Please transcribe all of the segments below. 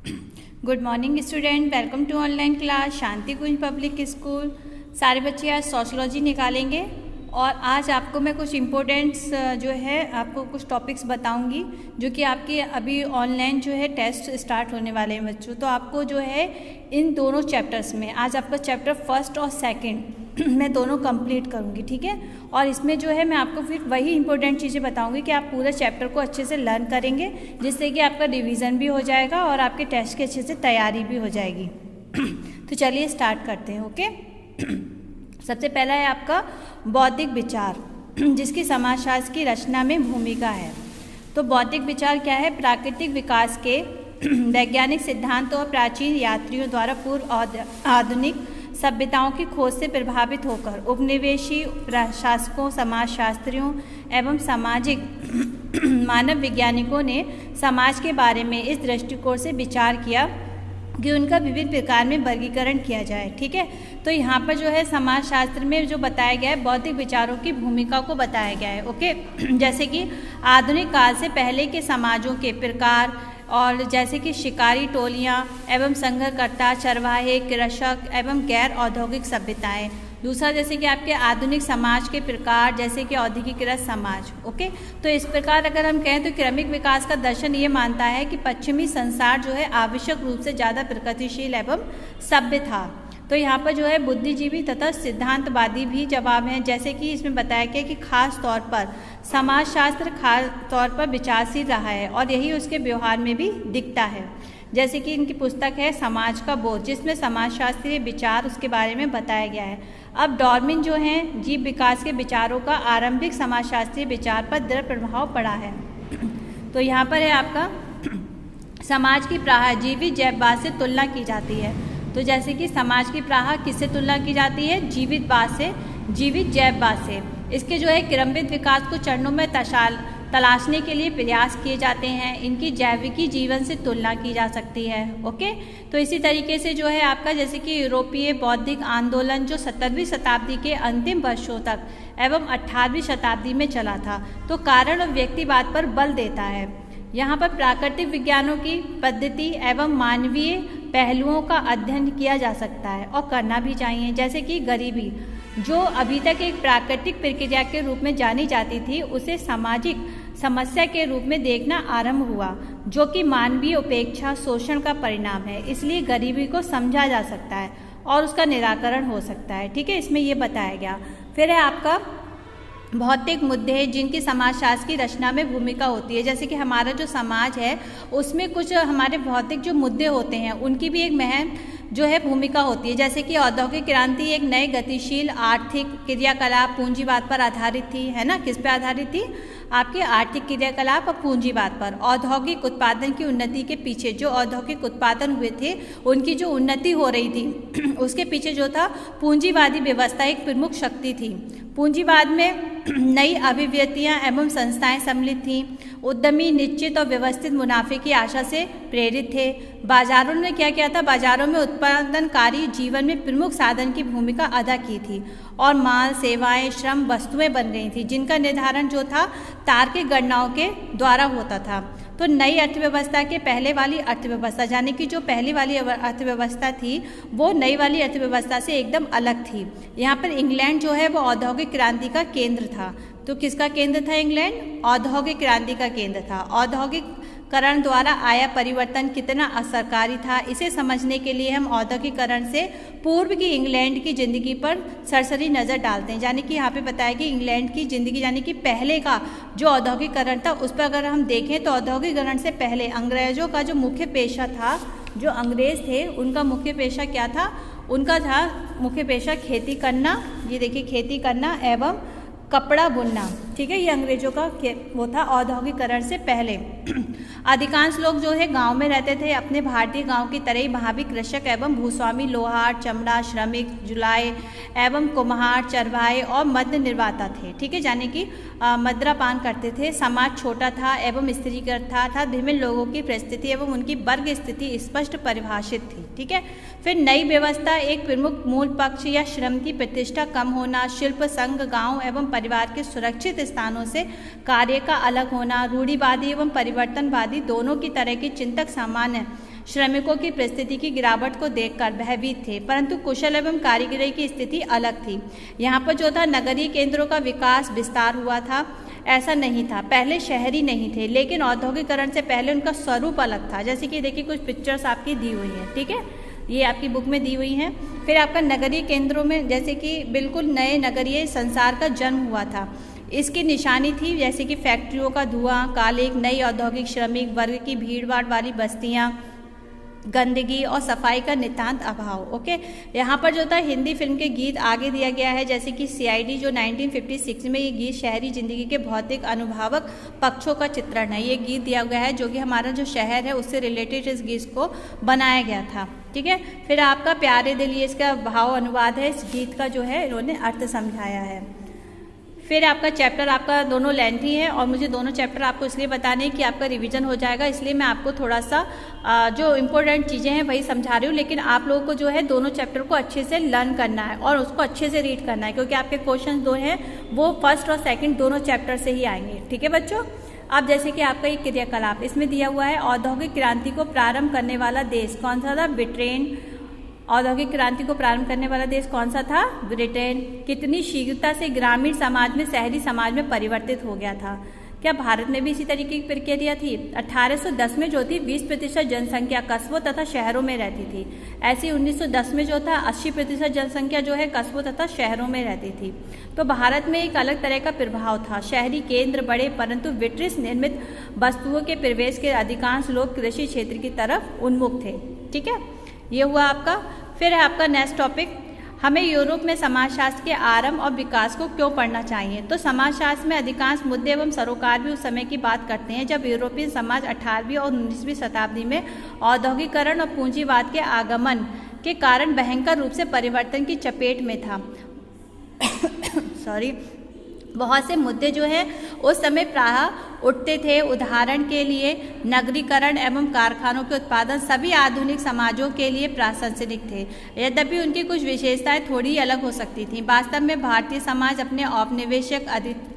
Good morning student, welcome to online class Shanti Kunj public school. सारे बच्चे आज सोशियोलॉजी निकालेंगे और आज आपको मैं कुछ इम्पोर्टेंट्स जो है आपको कुछ टॉपिक्स बताऊंगी जो कि आपके अभी ऑनलाइन जो है टेस्ट स्टार्ट होने वाले हैं बच्चों। तो आपको जो है इन दोनों चैप्टर्स में आज आपका चैप्टर फर्स्ट और सेकंड मैं दोनों कंप्लीट करूंगी, ठीक है। और इसमें जो है मैं आपको फिर वही इंपॉर्टेंट चीज़ें बताऊंगी कि आप पूरे चैप्टर को अच्छे से लर्न करेंगे, जिससे कि आपका रिवीजन भी हो जाएगा और आपके टेस्ट की अच्छे से तैयारी भी हो जाएगी। तो चलिए स्टार्ट करते हैं, ओके। सबसे पहला है आपका बौद्धिक विचार, जिसकी समाजशास्त्र की रचना में भूमिका है। तो बौद्धिक विचार क्या है? प्राकृतिक विकास के वैज्ञानिक सिद्धांतों और प्राचीन यात्रियों द्वारा पूर्व आधुनिक सभ्यताओं की खोज से प्रभावित होकर उपनिवेशी प्रशासकों, समाजशास्त्रियों एवं सामाजिक मानव वैज्ञानिकों ने समाज के बारे में इस दृष्टिकोण से विचार किया कि उनका विविध प्रकार में वर्गीकरण किया जाए, ठीक है। तो यहाँ पर जो है समाजशास्त्र में जो बताया गया है बौद्धिक विचारों की भूमिका को बताया गया है, ओके। जैसे कि आधुनिक काल से पहले के समाजों के प्रकार और जैसे कि शिकारी टोलियाँ एवं संघर्षकर्ता, चरवाहे, कृषक एवं गैर औद्योगिक सभ्यताएं। दूसरा जैसे कि आपके आधुनिक समाज के प्रकार, जैसे कि औद्योगिकृत समाज, ओके। तो इस प्रकार अगर हम कहें तो क्रमिक विकास का दर्शन ये मानता है कि पश्चिमी संसार जो है आवश्यक रूप से ज़्यादा प्रगतिशील एवं सभ्य था। तो यहाँ पर जो है बुद्धिजीवी तथा सिद्धांतवादी भी जवाब हैं, जैसे कि इसमें बताया गया कि खास तौर पर समाजशास्त्र खास तौर पर विचारशील रहा है और यही उसके व्यवहार में भी दिखता है। जैसे कि इनकी पुस्तक है समाज का बोध, जिसमें समाजशास्त्रीय विचार उसके बारे में बताया गया है। अब डार्विन जो हैं जीव विकास के विचारों का आरंभिक समाजशास्त्रीय विचार पर दृढ़ प्रभाव पड़ा है। तो यहाँ पर है आपका समाज की प्राह जीवित जैववाद से तुलना की जाती है। तो जैसे कि समाज की प्राह किससे तुलना की जाती है? जीवितवाद से, जीवित जैववाद से। इसके जो है क्रमबद्ध विकास को चरणों में तलाशने के लिए प्रयास किए जाते हैं। इनकी जैविकी जीवन से तुलना की जा सकती है, ओके। तो इसी तरीके से जो है आपका जैसे कि यूरोपीय बौद्धिक आंदोलन जो 17वीं शताब्दी के अंतिम वर्षों तक एवं 18वीं शताब्दी में चला था, तो कारण और व्यक्तिवाद पर बल देता है। यहाँ पर प्राकृतिक विज्ञानों की पद्धति एवं मानवीय पहलुओं का अध्ययन किया जा सकता है और करना भी चाहिए। जैसे कि गरीबी जो अभी तक एक प्राकृतिक प्रक्रिया के रूप में जानी जाती थी, उसे सामाजिक समस्या के रूप में देखना आरंभ हुआ, जो कि मानवीय उपेक्षा शोषण का परिणाम है। इसलिए गरीबी को समझा जा सकता है और उसका निराकरण हो सकता है, ठीक है। इसमें ये बताया गया। फिर है आपका भौतिक मुद्दे हैं जिनकी समाजशास्त्र की रचना में भूमिका होती है। जैसे कि हमारा जो समाज है उसमें कुछ हमारे भौतिक जो मुद्दे होते हैं उनकी भी एक महत्व जो है भूमिका होती है। जैसे कि औद्योगिक क्रांति एक नए गतिशील आर्थिक क्रियाकलाप पूंजीवाद पर आधारित थी, है ना। किस पे आधारित थी? आपके आर्थिक क्रियाकलाप और पूंजीवाद पर। औद्योगिक उत्पादन की उन्नति के पीछे जो औद्योगिक उत्पादन हुए थे उनकी जो उन्नति हो रही थी उसके पीछे जो था पूंजीवादी व्यवस्था एक प्रमुख शक्ति थी। पूंजीवाद में नई अभिव्यक्तियां एवं संस्थाएं सम्मिलित थीं। उद्यमी निश्चित और व्यवस्थित मुनाफे की आशा से प्रेरित थे। बाजारों ने क्या किया था? बाजारों में उत्पादनकारी जीवन में प्रमुख साधन की भूमिका अदा की थी और माल, सेवाएं, श्रम, वस्तुएं बन गई थी, जिनका निर्धारण जो था तार्किक गणनाओं के द्वारा होता था। तो नई अर्थव्यवस्था के पहले वाली अर्थव्यवस्था यानी कि जो पहली वाली अर्थव्यवस्था थी वो नई वाली अर्थव्यवस्था से एकदम अलग थी। यहाँ पर इंग्लैंड जो है वो औद्योगिक क्रांति का केंद्र था। तो किसका केंद्र था इंग्लैंड? औद्योगिक क्रांति का केंद्र था। औद्योगिकरण द्वारा आया परिवर्तन कितना असरकारी था, इसे समझने के लिए हम औद्योगिकरण से पूर्व की इंग्लैंड की ज़िंदगी पर सरसरी नज़र डालते हैं। यानी कि यहाँ पे बताया कि इंग्लैंड की ज़िंदगी यानी कि पहले का जो औद्योगिकरण था उस पर अगर हम देखें तो औद्योगिकरण से पहले अंग्रेज़ों का जो मुख्य पेशा था, जो अंग्रेज़ थे उनका मुख्य पेशा क्या था? उनका था मुख्य पेशा खेती करना, ये देखिए खेती करना एवं कपड़ा बुनना, ठीक है। ये अंग्रेजों का वो था औद्योगिकरण से पहले। अधिकांश लोग जो है गांव में रहते थे। अपने भारतीय गांव की तरह ही वहाँ भी कृषक एवं भूस्वामी, लोहार, चमड़ा श्रमिक, जुलाई एवं कुम्हार, चरवाहे और मद्य निर्माता थे, ठीक है। यानी कि मद्रापान करते थे। समाज छोटा था एवं स्त्रीकृत था अर्थात विभिन्न लोगों की परिस्थिति एवं उनकी वर्ग स्थिति स्पष्ट परिभाषित थी, ठीक है। फिर नई व्यवस्था एक प्रमुख मूल पक्ष या श्रम की प्रतिष्ठा कम होना, शिल्प संघ, गांव एवं परिवार के सुरक्षित स्थानों से कार्य का अलग होना, रूढ़िवादी एवं परिवर्तनवादी दोनों की तरह के चिंतक सामान्य श्रमिकों की परिस्थिति की गिरावट को देखकर भयभीत थे, परंतु कुशल एवं कारीगरी की स्थिति अलग थी। यहाँ पर जो था नगरीय केंद्रों का विकास विस्तार हुआ था, ऐसा नहीं था। पहले शहरी नहीं थे, लेकिन औद्योगिकरण से पहले उनका स्वरूप अलग था। जैसे कि देखिए कुछ पिक्चर्स आपकी दी हुई हैं, ठीक है, ये आपकी बुक में दी हुई हैं। फिर आपका नगरीय केंद्रों में जैसे कि बिल्कुल नए नगरीय संसार का जन्म हुआ था। इसकी निशानी थी जैसे कि फैक्ट्रियों का धुआं, कालिक, नई औद्योगिक श्रमिक वर्ग की भीड़भाड़ वाली बस्तियाँ, गंदगी और सफाई का नितांत अभाव। ओके, यहाँ पर जो था हिंदी फिल्म के गीत आगे दिया गया है, जैसे कि CID जो 1956 में ये गीत शहरी जिंदगी के भौतिक अनुभवक पक्षों का चित्रण है। ये गीत दिया गया है जो कि हमारा जो शहर है उससे रिलेटेड इस गीत को बनाया गया था, ठीक है। फिर आपका प्यारे दिल, ये इसका भाव अनुवाद है, इस गीत का जो है इन्होंने अर्थ समझाया है। फिर आपका चैप्टर आपका दोनों लेंथी है और मुझे दोनों चैप्टर आपको इसलिए बताने कि आपका रिवीजन हो जाएगा, इसलिए मैं आपको थोड़ा सा जो इम्पोर्टेंट चीज़ें हैं वही समझा रही हूँ। लेकिन आप लोगों को जो है दोनों चैप्टर को अच्छे से लर्न करना है और उसको अच्छे से रीड करना है, क्योंकि आपके क्वेश्चन दो हैं वो फर्स्ट और सेकंड दोनों चैप्टर से ही आएंगे, ठीक है बच्चों। अब जैसे कि आपका एक क्रियाकलाप इसमें दिया हुआ है, औद्योगिक क्रांति को प्रारंभ करने वाला देश कौन सा था? ब्रिटेन। औद्योगिक क्रांति को प्रारंभ करने वाला देश कौन सा था? ब्रिटेन। कितनी शीघ्रता से ग्रामीण समाज में शहरी समाज में परिवर्तित हो गया था? क्या भारत में भी इसी तरीके की प्रक्रिया थी? 1810 में जो थी 20% जनसंख्या कस्बों तथा शहरों में रहती थी। ऐसी 1910 में जो था 80% जनसंख्या जो है कस्बों तथा शहरों में रहती थी। तो भारत में एक अलग तरह का प्रभाव था। शहरी केंद्र बड़े, परंतु ब्रिटिश निर्मित वस्तुओं के प्रवेश के अधिकांश लोग कृषि क्षेत्र की तरफ उन्मुख थे, ठीक है। ये हुआ आपका। फिर है आपका नेक्स्ट टॉपिक, हमें यूरोप में समाजशास्त्र के आरंभ और विकास को क्यों पढ़ना चाहिए? तो समाजशास्त्र में अधिकांश मुद्दे एवं सरोकार भी उस समय की बात करते हैं जब यूरोपीय समाज 18वीं और 19वीं शताब्दी में औद्योगिकरण और पूंजीवाद के आगमन के कारण भयंकर रूप से परिवर्तन की चपेट में था। सॉरी, बहुत से मुद्दे जो है उस समय प्रायः उठते थे। उदाहरण के लिए नगरीकरण एवं कारखानों के उत्पादन सभी आधुनिक समाजों के लिए प्रासंगिक थे, यद्यपि उनकी कुछ विशेषताएं थोड़ी अलग हो सकती थीं। वास्तव में भारतीय समाज अपने औपनिवेशिक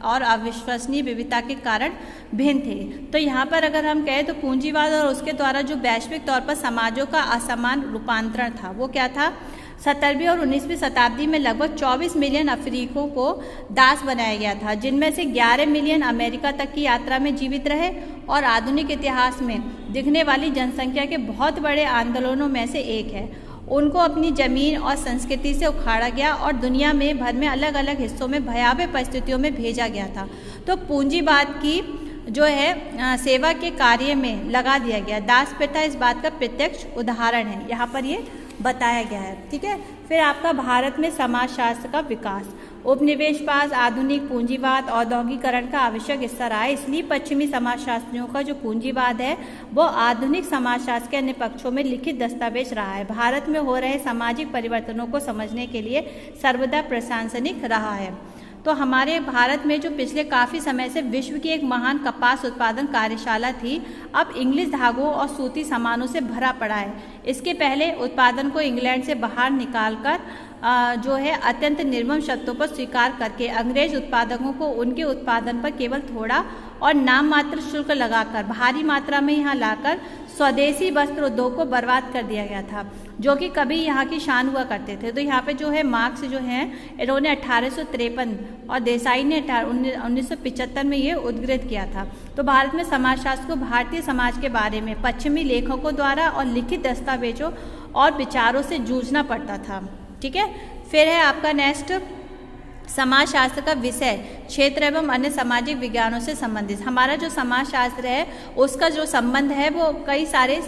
और अविश्वसनीय विविधता के कारण भिन्न थे। तो यहाँ पर अगर हम कहें तो पूंजीवाद और उसके द्वारा जो वैश्विक तौर पर समाजों का असमान रूपांतरण था वो क्या था? 17वीं और 19वीं शताब्दी में लगभग 24 मिलियन अफ्रीकों को दास बनाया गया था, जिनमें से 11 मिलियन अमेरिका तक की यात्रा में जीवित रहे और आधुनिक इतिहास में दिखने वाली जनसंख्या के बहुत बड़े आंदोलनों में से एक है। उनको अपनी जमीन और संस्कृति से उखाड़ा गया और दुनिया में भर में अलग अलग हिस्सों में भयावह परिस्थितियों में भेजा गया था। तो पूंजीवाद की जो है सेवा के कार्य में लगा दिया गया। दास प्रथा इस बात का प्रत्यक्ष उदाहरण है, यहाँ पर ये बताया गया है, ठीक है। फिर आपका भारत में समाजशास्त्र का विकास, उपनिवेशवाद, आधुनिक पूंजीवाद, औद्योगिकरण का आवश्यक हिस्सा रहा है। इसलिए पश्चिमी समाजशास्त्रियों का जो पूंजीवाद है वो आधुनिक समाजशास्त्र के अन्य पक्षों में लिखित दस्तावेज रहा है। भारत में हो रहे सामाजिक परिवर्तनों को समझने के लिए सर्वदा प्रशंसनीय रहा है। तो हमारे भारत में जो पिछले काफ़ी समय से विश्व की एक महान कपास उत्पादन कार्यशाला थी, अब इंग्लिश धागों और सूती सामानों से भरा पड़ा है। इसके पहले उत्पादन को इंग्लैंड से बाहर निकालकर जो है अत्यंत निर्मम शर्तों पर स्वीकार करके अंग्रेज उत्पादकों को उनके उत्पादन पर केवल थोड़ा और नाम मात्र शुल्क लगाकर भारी मात्रा में यहाँ लाकर स्वदेशी वस्त्र उद्योग को बर्बाद कर दिया गया था, जो कि कभी यहाँ की शान हुआ करते थे। तो यहाँ पे जो है मार्क्स जो हैं इन्होंने 1853 और देसाई ने 1975 में ये उद्धृत किया था। तो भारत में समाजशास्त्र को भारतीय समाज के बारे में पश्चिमी लेखकों द्वारा और लिखित दस्तावेजों और विचारों से जूझना पड़ता था, ठीक है। फिर है आपका नेक्स्ट, समाजशास्त्र का विषय क्षेत्र एवं अन्य सामाजिक विज्ञानों से संबंधित। हमारा जो समाजशास्त्र है उसका जो संबंध है वो कई सारे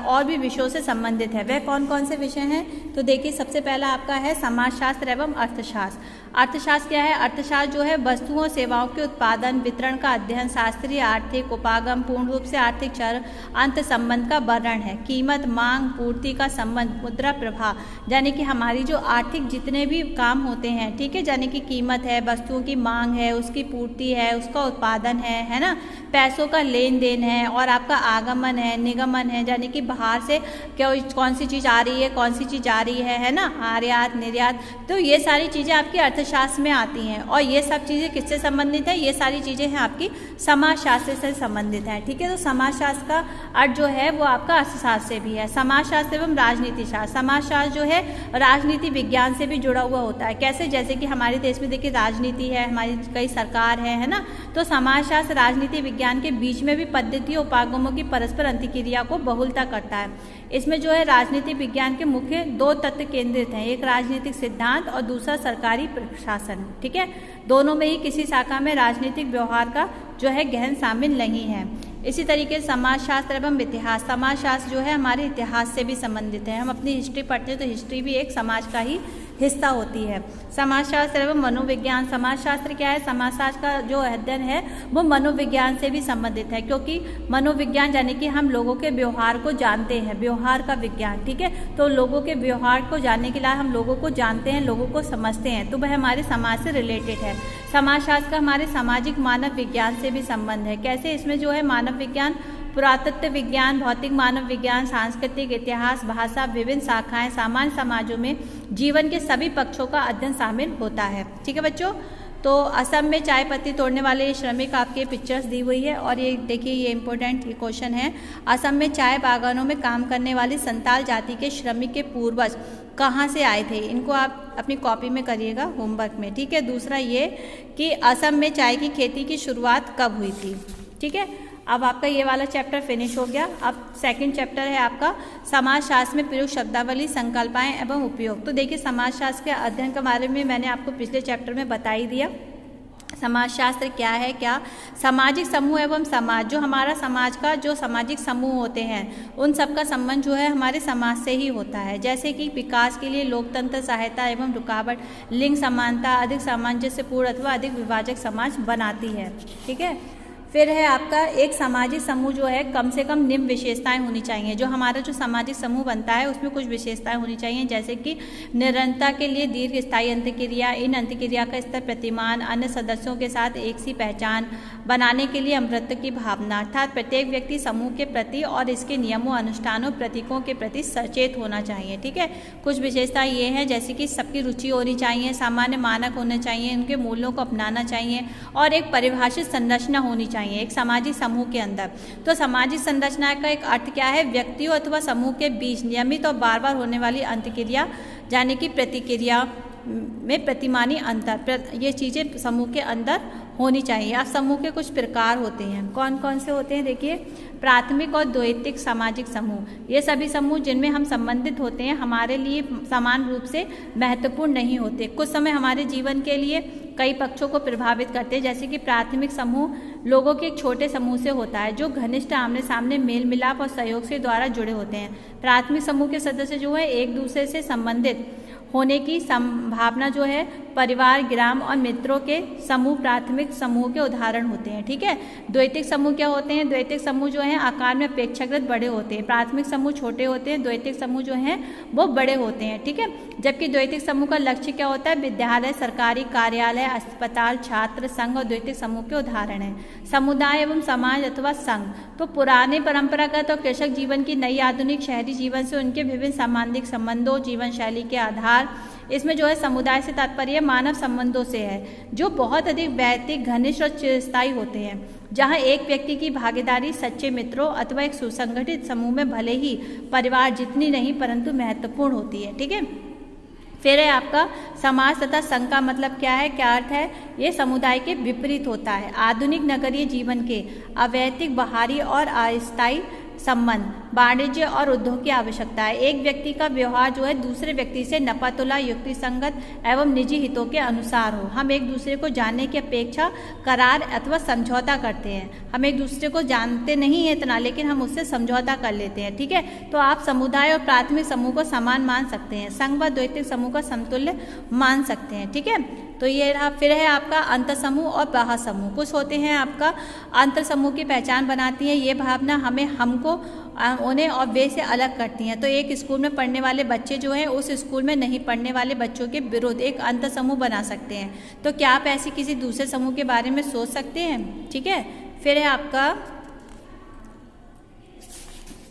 और भी विषयों से संबंधित है। वह कौन कौन से विषय हैं? तो देखिए, सबसे पहला आपका है समाजशास्त्र एवं अर्थशास्त्र। अर्थशास्त्र क्या है? अर्थशास्त्र जो है वस्तुओं और सेवाओं के उत्पादन वितरण का अध्ययन, शास्त्रीय आर्थिक उपागम, पूर्ण रूप से आर्थिक चर अंत संबंध का वर्णन है। कीमत, मांग, पूर्ति का संबंध, मुद्रा प्रवाह, यानी कि हमारी जो आर्थिक जितने भी काम होते हैं, ठीक है, यानी कि कीमत है, वस्तुओं की मांग है, उसकी पूर्ति है, उसका उत्पादन है ना, पैसों का लेन देन है, और आपका आगमन है, निगमन है, यानी कि बाहर से क्या कौन सी चीज़ आ रही है, कौन सी चीज़ जा रही है ना, आयात निर्यात। तो ये सारी चीज़ें आपकी अर्थशास्त्र में आती हैं, और ये सब चीज़ें किससे संबंधित है? ये सारी चीज़ें हैं आपकी समाजशास्त्र से संबंधित हैं। ठीक है, तो समाजशास्त्र का अर्थ जो है वो आपका अर्थशास्त्र से भी है। समाजशास्त्र एवं राजनीति शास्त्र, समाजशास्त्र जो है राजनीति विज्ञान से भी जुड़ा हुआ होता है। कैसे? जैसे कि हमारे देश में देखिए राजनीति है, हमारी कई सरकार है ना, तो समाजशास्त्र राजनीति विज्ञान के बीच में भी पद्धतियों उपागमों की परस्पर अंतःक्रिया को बहुलता करता है। इसमें जो है राजनीतिक विज्ञान के मुख्य 2 तत्व केंद्रित हैं, एक राजनीतिक सिद्धांत और दूसरा सरकारी प्रशासन। ठीक है, दोनों में ही किसी शाखा में राजनीतिक व्यवहार का जो है गहन शामिल नहीं है। इसी तरीके से समाजशास्त्र एवं इतिहास, समाजशास्त्र जो है हमारे इतिहास से भी संबंधित है। हम अपनी हिस्ट्री पढ़ते हैं तो हिस्ट्री भी एक समाज का ही हिस्सा होती है। समाजशास्त्र एवं मनोविज्ञान, समाजशास्त्र क्या है? समाजशास्त्र का जो अध्ययन है वो मनोविज्ञान से भी संबंधित है, क्योंकि मनोविज्ञान यानी कि हम लोगों के व्यवहार को जानते हैं, व्यवहार का विज्ञान। ठीक है, तो लोगों के व्यवहार को जानने के लिए हम लोगों को जानते हैं, लोगों को समझते हैं, तो वह हमारे समाज से रिलेटेड है। समाजशास्त्र का हमारे सामाजिक मानव विज्ञान से भी संबंध है। कैसे? इसमें जो है मानव विज्ञान, पुरातत्व विज्ञान, भौतिक मानव विज्ञान, सांस्कृतिक, इतिहास, भाषा, विभिन्न शाखाएं, सामान्य समाजों में जीवन के सभी पक्षों का अध्ययन शामिल होता है। ठीक है बच्चों, तो असम में चाय पत्ती तोड़ने वाले श्रमिक आपके पिक्चर्स दी हुई है, और ये देखिए ये इंपॉर्टेंट क्वेश्चन है। असम में चाय बागानों में काम करने वाली संताल जाति के श्रमिक के पूर्वज कहाँ से आए थे? इनको आप अपनी कॉपी में करिएगा होमवर्क में। ठीक है, दूसरा ये कि असम में चाय की खेती की शुरुआत कब हुई थी? ठीक है, अब आपका ये वाला चैप्टर फिनिश हो गया। अब सेकंड चैप्टर है आपका समाजशास्त्र में प्रयुक्त शब्दावली, संकल्पाएं एवं उपयोग। तो देखिए समाजशास्त्र के अध्ययन के बारे में मैंने आपको पिछले चैप्टर में बता ही दिया। समाजशास्त्र क्या है? क्या सामाजिक समूह एवं समाज, जो हमारा समाज का जो सामाजिक समूह होते हैं उन सब का संबंध जो है हमारे समाज से ही होता है। जैसे कि विकास के लिए लोकतंत्र, सहायता एवं रुकावट, लिंग समानता, अधिक सामंजस्यपूर्ण अथवा अधिक विभाजक समाज बनाती है। ठीक है, फिर है आपका एक सामाजिक समूह जो है कम से कम निम्न विशेषताएं होनी चाहिए। जो हमारा जो सामाजिक समूह बनता है उसमें कुछ विशेषताएं होनी चाहिए, जैसे कि निरंतरता के लिए दीर्घ स्थायी अंतःक्रिया, इन अंतःक्रिया का स्तर प्रतिमान, अन्य सदस्यों के साथ एक सी पहचान बनाने के लिए अमृत की भावना, अर्थात प्रत्येक व्यक्ति समूह के प्रति और इसके नियमों, अनुष्ठानों, प्रतीकों के प्रति सचेत होना चाहिए। ठीक है, कुछ विशेषताएं ये हैं जैसे कि सबकी रुचि होनी चाहिए, सामान्य मानक होने चाहिए, उनके मूल्यों को अपनाना चाहिए, और एक परिभाषित संरचना होनी चाहिए एक सामाजिक समूह के अंदर। तो सामाजिक संरचना का एक अर्थ क्या है? व्यक्तियों अथवा समूह के बीच नियमित और बार बार होने वाली अंतःक्रिया, यानी कि प्रतिक्रिया में प्रतिमानी अंतर, ये चीज़ें समूह के अंदर होनी चाहिए। अब समूह के कुछ प्रकार होते हैं, कौन कौन से होते हैं? देखिए, प्राथमिक और द्वैतिक सामाजिक समूह, ये सभी समूह जिनमें हम संबंधित होते हैं हमारे लिए समान रूप से महत्वपूर्ण नहीं होते, कुछ समय हमारे जीवन के लिए कई पक्षों को प्रभावित करते हैं। जैसे कि प्राथमिक समूह लोगों के एक छोटे समूह से होता है जो घनिष्ठ आमने सामने मेल मिलाप और सहयोग से द्वारा जुड़े होते हैं। प्राथमिक समूह के सदस्य जो है एक दूसरे से संबंधित होने की संभावना जो है परिवार, ग्राम और मित्रों के समूह प्राथमिक समूह के उदाहरण होते हैं। ठीक है, द्वैतिक समूह क्या होते हैं? द्वैतिक समूह जो है आकार में अपेक्षाकृत बड़े होते हैं, प्राथमिक समूह छोटे होते हैं, द्वैतिक समूह जो हैं वो बड़े होते हैं। ठीक है, जबकि द्वैतिक समूह का लक्ष्य क्या होता है? विद्यालय, सरकारी कार्यालय, अस्पताल, छात्र संघ और द्वैतिक समूह के उदाहरण हैं। समुदाय एवं समाज अथवा संघ, तो पुराने परंपरागत और कृषक जीवन की नई आधुनिक शहरी जीवन से उनके विभिन्न सामाजिक संबंधों, जीवन शैली के आधार, इसमें जो है समुदाय से तात्पर्य मानव संबंधों से है जो बहुत अधिक वैयक्तिक, घनिष्ठ और चिरस्थायी होते हैं, जहां एक व्यक्ति की भागीदारी सच्चे मित्रों अथवा एक सुसंगठित समूह में भले ही परिवार जितनी नहीं परंतु महत्वपूर्ण होती है। ठीक है, फिर है आपका समाज तथा संघ का मतलब क्या है? क्या अर्थ है? ये समुदाय के विपरीत होता है। आधुनिक नगरीय जीवन के अवैयक्तिक, बाहरी और अस्थायी संबंध, वाणिज्य और उद्योग की आवश्यकता है। एक व्यक्ति का व्यवहार जो है दूसरे व्यक्ति से नपतुला, युक्ति संगत एवं निजी हितों के अनुसार हो। हम एक दूसरे को जानने की अपेक्षा करार अथवा समझौता करते हैं। हम एक दूसरे को जानते नहीं है इतना, लेकिन हम उससे समझौता कर लेते हैं। ठीक है, तो आप समुदाय और प्राथमिक समूह को समान मान सकते हैं, संघ व द्वैतिक समूह को समतुल्य मान सकते हैं। ठीक है, तो ये रहा। फिर है आपका अंतर समूह और बाह्य समूह। कुछ होते हैं आपका अंतर समूह की पहचान बनाती है ये भावना हमें हमको उन्हें और वे से अलग करती हैं। तो एक स्कूल में पढ़ने वाले बच्चे जो हैं उस स्कूल में नहीं पढ़ने वाले बच्चों के विरुद्ध एक अंतर समूह बना सकते हैं। तो क्या आप ऐसी किसी दूसरे समूह के बारे में सोच सकते हैं? ठीक है, फिर है आपका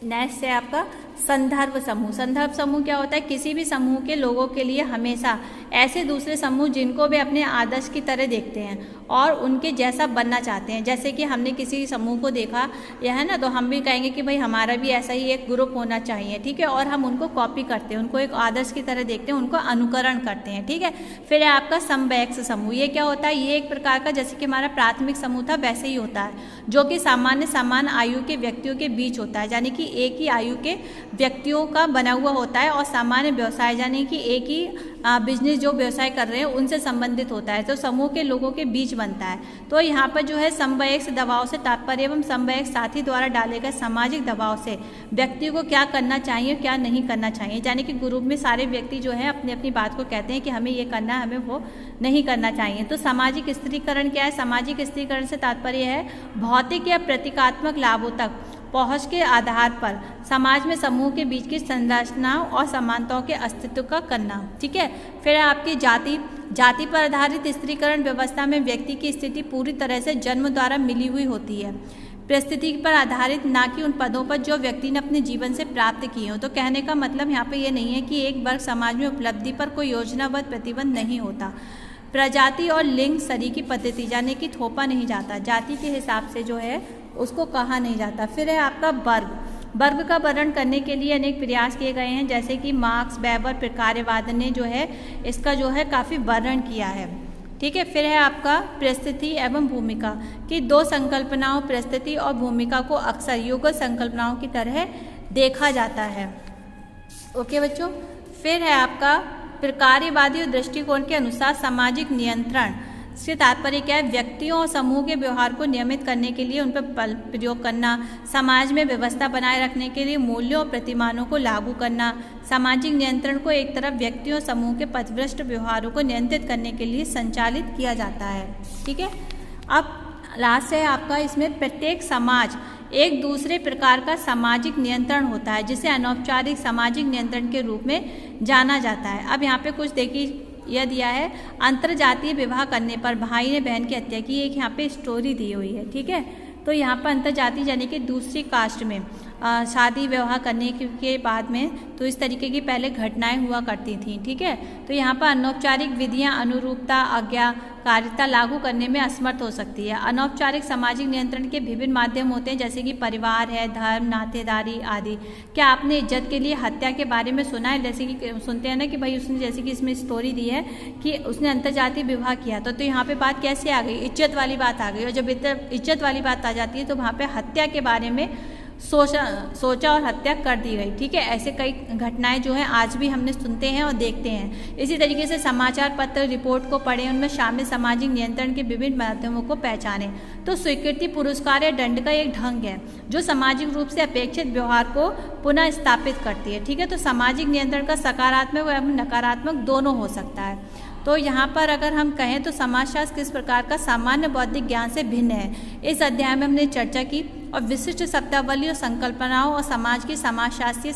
नेक्स्ट है आपका संदर्भ समूह। संदर्भ समूह क्या होता है? किसी भी समूह के लोगों के लिए हमेशा ऐसे दूसरे समूह जिनको वे अपने आदर्श की तरह देखते हैं और उनके जैसा बनना चाहते हैं। जैसे कि हमने किसी समूह को देखा यह है ना, तो हम भी कहेंगे कि भाई हमारा भी ऐसा ही एक ग्रुप होना चाहिए। ठीक है, और हम उनको कॉपी करते हैं, उनको एक आदर्श की तरह देखते हैं, उनको अनुकरण करते हैं। ठीक है, फिर है आपका समवयस्क समूह। ये क्या होता है? ये एक प्रकार का, जैसे कि हमारा प्राथमिक समूह था वैसे ही होता है, जो कि सामान्य समान आयु के व्यक्तियों के बीच होता है, यानी कि एक ही आयु के व्यक्तियों का बना हुआ होता है और सामान्य व्यवसाय यानी कि एक ही बिजनेस जो व्यवसाय कर रहे हैं उनसे संबंधित होता है, तो समूह के लोगों के बीच बनता है। तो यहाँ पर जो है समवयस्क दबाव से तात्पर्य एवं समवयस्क साथी द्वारा डाले गए सामाजिक दबाव से व्यक्ति को क्या करना चाहिए क्या नहीं करना चाहिए, यानी कि ग्रुप में सारे व्यक्ति जो है अपनी अपनी बात को कहते हैं कि हमें ये करना है, हमें वो नहीं करना चाहिए। तो सामाजिक स्त्रीकरण क्या है? सामाजिक स्त्रीकरण से तात्पर्य है भौतिक या प्रतीकात्मक लाभों तक पहुँच के आधार पर समाज में समूह के बीच की संरचनाओं और समानताओं के अस्तित्व का करना। ठीक है, फिर आपकी जाति पर आधारित स्त्रीकरण व्यवस्था में व्यक्ति की स्थिति पूरी तरह से जन्म द्वारा मिली हुई होती है, परिस्थिति पर आधारित, ना कि उन पदों पर जो व्यक्ति ने अपने जीवन से प्राप्त किए हों। तो कहने का मतलब यहाँ पे ये नहीं है कि एक वर्ग समाज में उपलब्धि पर कोई योजनाबद्ध प्रतिबंध नहीं होता। प्रजाति और लिंग सरीकी पद्धति यानी कि थोपा नहीं जाता, जाति के हिसाब से जो है उसको कहा नहीं जाता। फिर है आपका वर्ग का वर्णन करने के लिए अनेक प्रयास किए गए हैं, जैसे कि मार्क्स, वेबर, प्रकार्यवाद ने जो है इसका जो है काफ़ी वर्णन किया है। ठीक है, फिर है आपका परिस्थिति एवं भूमिका की दो संकल्पनाओं परिस्थिति और भूमिका को अक्सर युगल संकल्पनाओं की तरह देखा जाता है। ओके बच्चों, फिर है आपका प्रकार्यवादी दृष्टिकोण के अनुसार सामाजिक नियंत्रण से तात्पर्य क्या है? व्यक्तियों और समूह के व्यवहार को नियमित करने के लिए उन पर बल प्रयोग करना, समाज में व्यवस्था बनाए रखने के लिए मूल्यों और प्रतिमानों को लागू करना। सामाजिक नियंत्रण को एक तरफ व्यक्तियों और समूह के पथभ्रष्ट व्यवहारों को नियंत्रित करने के लिए संचालित किया जाता है। ठीक है, अब लास्ट है आपका इसमें प्रत्येक समाज एक दूसरे प्रकार का सामाजिक नियंत्रण होता है, जिसे अनौपचारिक सामाजिक नियंत्रण के रूप में जाना जाता है। अब यहाँ पे कुछ देखिए यह दिया है, अंतरजातीय विवाह करने पर भाई ने बहन की हत्या की, एक यहाँ पे स्टोरी दी हुई है। ठीक है, तो यहाँ पर अंतरजातीय यानी कि दूसरी कास्ट में शादी विवाह करने के बाद में तो इस तरीके की पहले घटनाएं हुआ करती थी। ठीक है, तो यहाँ पर अनौपचारिक विधियाँ अनुरूपता आज्ञाकारिता लागू करने में असमर्थ हो सकती है। अनौपचारिक सामाजिक नियंत्रण के विभिन्न माध्यम होते हैं, जैसे कि परिवार है, धर्म, नातेदारी आदि। क्या आपने इज्जत के लिए हत्या के बारे में सुना है? जैसे कि सुनते हैं ना कि भाई उसने, जैसे कि इसमें स्टोरी दी है कि उसने अंतर्जातीय विवाह किया, तो यहाँ पे बात कैसे आ गई? इज्जत वाली बात आ गई, और जब इज्जत वाली बात आ जाती है तो वहाँ पे हत्या के बारे में सोचा और हत्या कर दी गई। ठीक है, ऐसे कई घटनाएं जो हैं आज भी हमने सुनते हैं और देखते हैं। इसी तरीके से समाचार पत्र रिपोर्ट को पढ़ें, उनमें शामिल सामाजिक नियंत्रण के विभिन्न माध्यमों को पहचानें। तो स्वीकृति, पुरस्कार या दंड का एक ढंग है जो सामाजिक रूप से अपेक्षित व्यवहार को पुनः स्थापित करती है। ठीक है, तो सामाजिक नियंत्रण का सकारात्मक एवं नकारात्मक दोनों हो सकता है। तो यहाँ पर अगर हम कहें तो समाजशास्त्र किस प्रकार का सामान्य बौद्धिक ज्ञान से भिन्न है, इस अध्याय में हमने चर्चा की, और विशिष्ट शब्दावली और संकल्पनाओं और समाज की समाजशास्त्रीय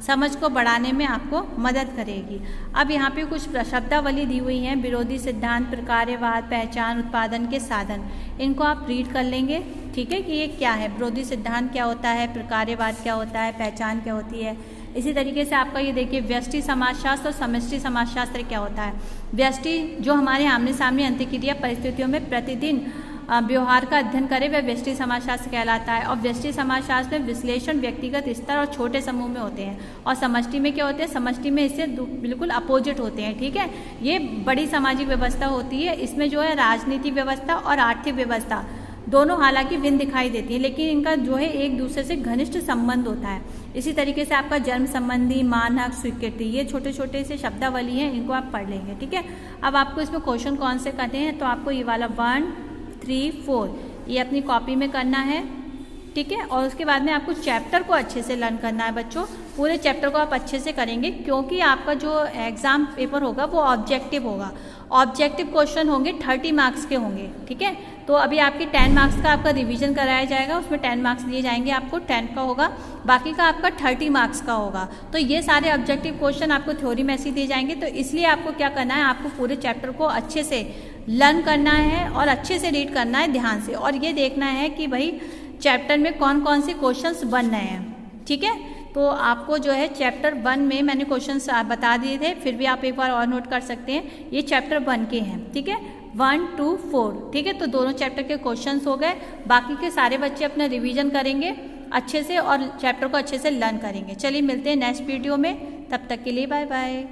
समझ को बढ़ाने में आपको मदद करेगी। अब यहाँ पे कुछ शब्दावली दी हुई हैं, विरोधी सिद्धांत, प्रकार्यवाद, पहचान, उत्पादन के साधन, इनको आप रीड कर लेंगे। ठीक है, कि ये क्या है, विरोधी सिद्धांत क्या होता है, प्रकार्यवाद क्या होता है, पहचान क्या होती है। इसी तरीके से आपका ये देखिए व्यष्टि समाजशास्त्र और समष्टि समाजशास्त्र क्या होता है। व्यष्टि जो हमारे आमने सामने अंतःक्रिया परिस्थितियों में प्रतिदिन व्यवहार का अध्ययन करे वह व्यष्टि समाजशास्त्र कहलाता है। और व्यष्टि समाजशास्त्र में विश्लेषण व्यक्तिगत स्तर और छोटे समूह में होते हैं, और समष्टि में क्या होते हैं, समष्टि में इससे बिल्कुल अपोजिट होते हैं। ठीक है, ये बड़ी सामाजिक व्यवस्था होती है, इसमें जो है राजनीतिक व्यवस्था और आर्थिक व्यवस्था दोनों हालांकि भिन्न दिखाई देती है, लेकिन इनका जो है एक दूसरे से घनिष्ठ संबंध होता है। इसी तरीके से आपका जन्म संबंधी, मानक, स्वीकृति, ये छोटे छोटे से शब्दावली हैं, इनको आप पढ़ लेंगे। ठीक है, अब आपको इसमें क्वेश्चन कौन से करते हैं, तो आपको ये वाला 1, 3, 4 ये अपनी कॉपी में करना है। ठीक है। और उसके बाद में आपको चैप्टर को अच्छे से लर्न करना है बच्चों, पूरे चैप्टर को आप अच्छे से करेंगे, क्योंकि आपका जो एग्ज़ाम पेपर होगा वो ऑब्जेक्टिव होगा। ऑब्जेक्टिव क्वेश्चन होंगे 30 मार्क्स के होंगे, ठीक है। तो अभी आपके 10 मार्क्स का आपका रिवीजन कराया जाएगा, उसमें 10 मार्क्स दिए जाएंगे आपको, 10 का होगा, बाकी का आपका 30 मार्क्स का होगा। तो ये सारे ऑब्जेक्टिव क्वेश्चन आपको थ्योरी में से दिए जाएंगे। तो इसलिए आपको क्या करना है, आपको पूरे चैप्टर को अच्छे से लर्न करना है और अच्छे से रीड करना है ध्यान से, और ये देखना है कि भाई चैप्टर में कौन कौन से क्वेश्चंस बन रहे हैं, ठीक है। तो आपको जो है चैप्टर 1 में मैंने क्वेश्चंस बता दिए थे, फिर भी आप एक बार और नोट कर सकते हैं। ये चैप्टर 1 के हैं, ठीक है, 1, 2, 4, ठीक है। तो दोनों चैप्टर के क्वेश्चंस हो गए। बाकी के सारे बच्चे अपना रिवीजन करेंगे अच्छे से और चैप्टर को अच्छे से लर्न करेंगे। चलिए मिलते हैं नेक्स्ट वीडियो में, तब तक के लिए बाय बाय।